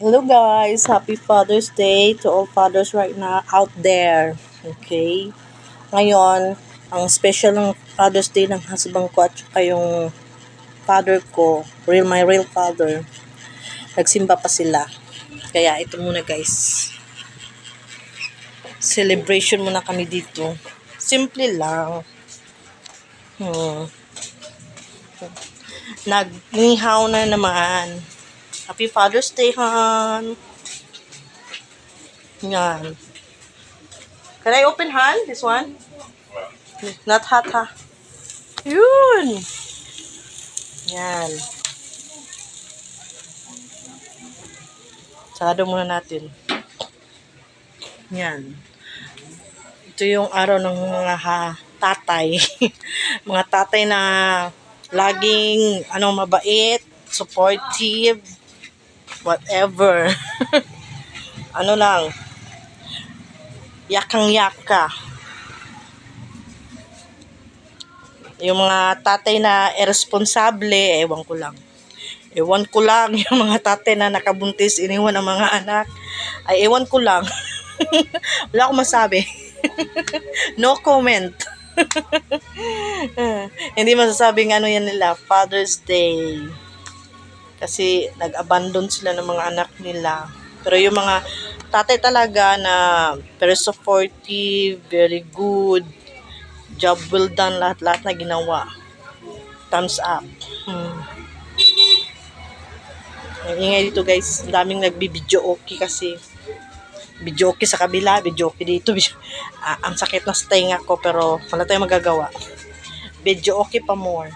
Hello guys, happy Father's Day to all fathers right now out there. Okay? Ngayon, ang special ng Father's Day ng husband ko at saka yung father ko, my real father, nagsimba pa sila. Kaya ito muna guys. Celebration muna kami dito. Simple lang. Nagnihaw na naman. Happy Father's Day, hon. Yan. Can I open, Han? This one? Not hot, ha? Yun! Yan. Sarado muna natin. Yan. Ito yung araw ng mga tatay. Mga tatay na laging mabait, supportive, whatever. Ano lang, yakang-yaka. Yung mga tatay na irresponsable, ewan ko lang. Yung mga tatay na nakabuntis, iniwan ang mga anak. Ay, ewan ko lang. Wala akong masabi. No comment. Hindi masasabing yan nila, Father's Day. Kasi nag-abandon sila ng mga anak nila. Pero yung mga tatay talaga na very supportive, very good, job well done, lahat-lahat na ginawa. Thumbs up. Ang ingay dito guys, ang daming nagbibidyo okay kasi. Video okay sa kabila, video okay dito. Ang sakit na sa tenga ko pero wala tayong magagawa. Video okay pa more.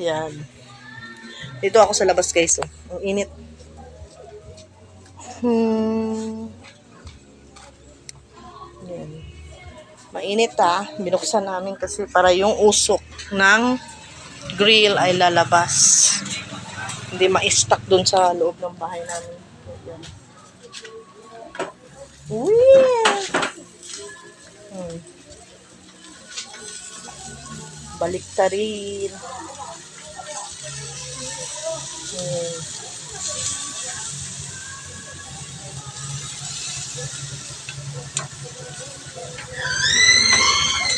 Yan. Dito ako sa labas guys. Oh. Ang init. Yan. Mainit binuksan namin kasi para yung usok ng grill ay lalabas. Hindi ma-stuck dun sa loob ng bahay namin. Yan. Balik ta rin.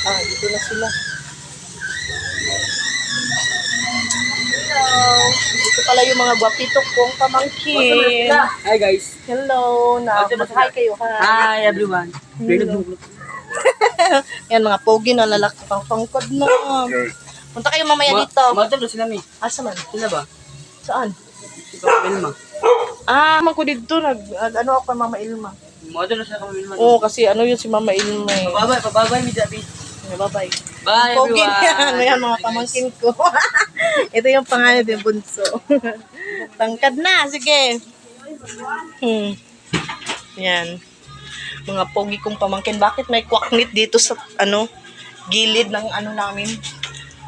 Dito na sila. Hello. Dito pala yung mga gwapito kong pamangkin. Hi guys. Hello. Mag-hi kayo. Hi everyone. Yan mga pogi na lalaki pang pangkod na. Punta kayo mamaya dito. Madam na sila mi. Asa man? Sila ba? Saan? Si Papa Ilma. Ako dito. Ako kay Mama Ilma. Madam na sila kami Ilma. Oo, kasi yun si Mama Ilma eh. Pababay mi Dabi. Bye-bye. Bye Pogi everyone. yan mga pamangkin ko. Ito yung pangalan ng bunso. Tangkad na, sige. Yan. Mga pogi kong pamangkin. Bakit may kwaknit dito sa gilid ng namin?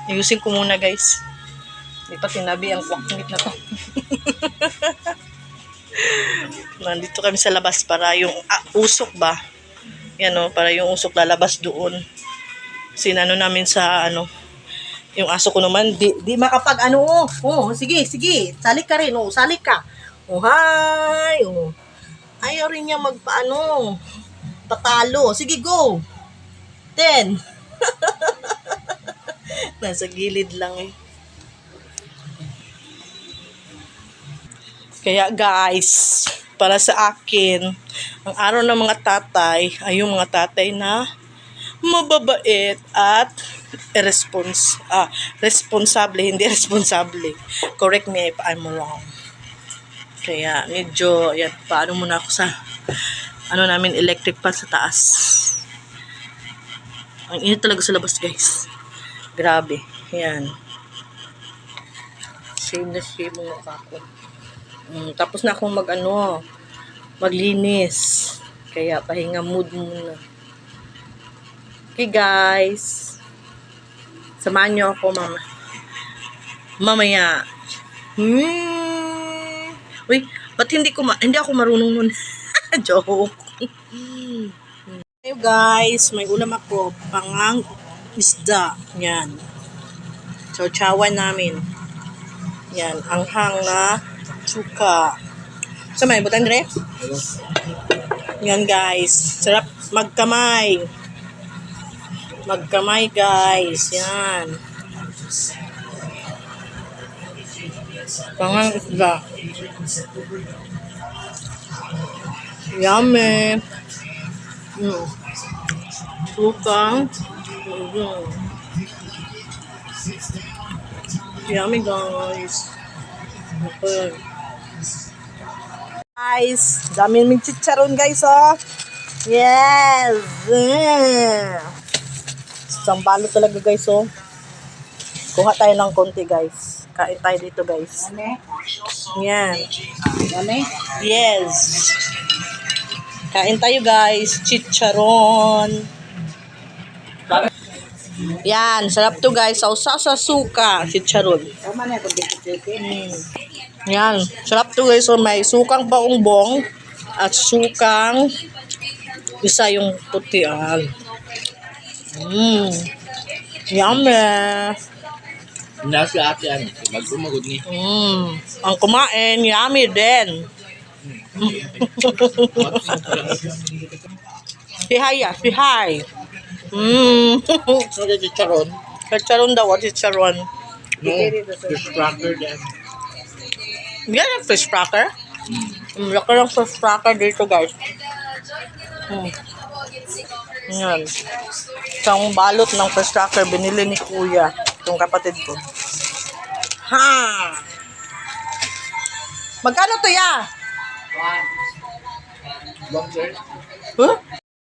Ayusin ko muna guys. Hindi pa tinabi ang kwaknit na to. Nandito kami sa labas para yung usok ba? Yan para yung usok lalabas doon. Sinano namin sa yung aso ko naman di makapag sige salik ka rin salik ka hi ayaw rin niya patalo sige go 10 nasa gilid lang kaya guys para sa akin ang araw ng mga tatay ay yung mga tatay na mababait at responsable, hindi responsable. Correct me if I'm wrong. Kaya medyo, paano muna ako sa namin electric pan sa taas. Ang init talaga sa labas guys. Grabe. Yan. Shame na shame mo ako. Tapos na akong maglinis. Kaya pahinga mood muna. Okay guys. Samahan niyo ako mamaya. Uy, ba't hindi ako marunong nun? Joke. Hey guys, may ulam ako. Pangang isda. Yan. So, chawan namin. Yan, anghang na suka. Sa may butang dire? Yan guys. Sarap magkamay. Magkamay guys. Yan. Pangang isda. Yummy. Sukang. Yummy guys. Okay. Guys, dami ng chicharon guys oh. Yes. Isang balot talaga guys oh. Kuha tayo ng konti guys. Kain tayo dito guys. Yan. Yes. Kain tayo guys. Chicharon. Yan. Sarap to guys. Sausaw sa suka. Chicharon. Yan. Sarap to guys. So, may sukang baongbong at sukang isa yung puti. Yummy. Nasa ate ano, magpumagod ni. Ang kumain, yummy din. Si hi ah, si hi. So, the chicharon, Chicharon daw, what is chicharon? no, fish cracker then. Yan ang fish cracker. Laki ng fish cracker dito guys. Yan. Isang balot ng fish cracker binili ni kuya. Itong kapatid ko. Ha! Magkano to ya? Long sir. Huh?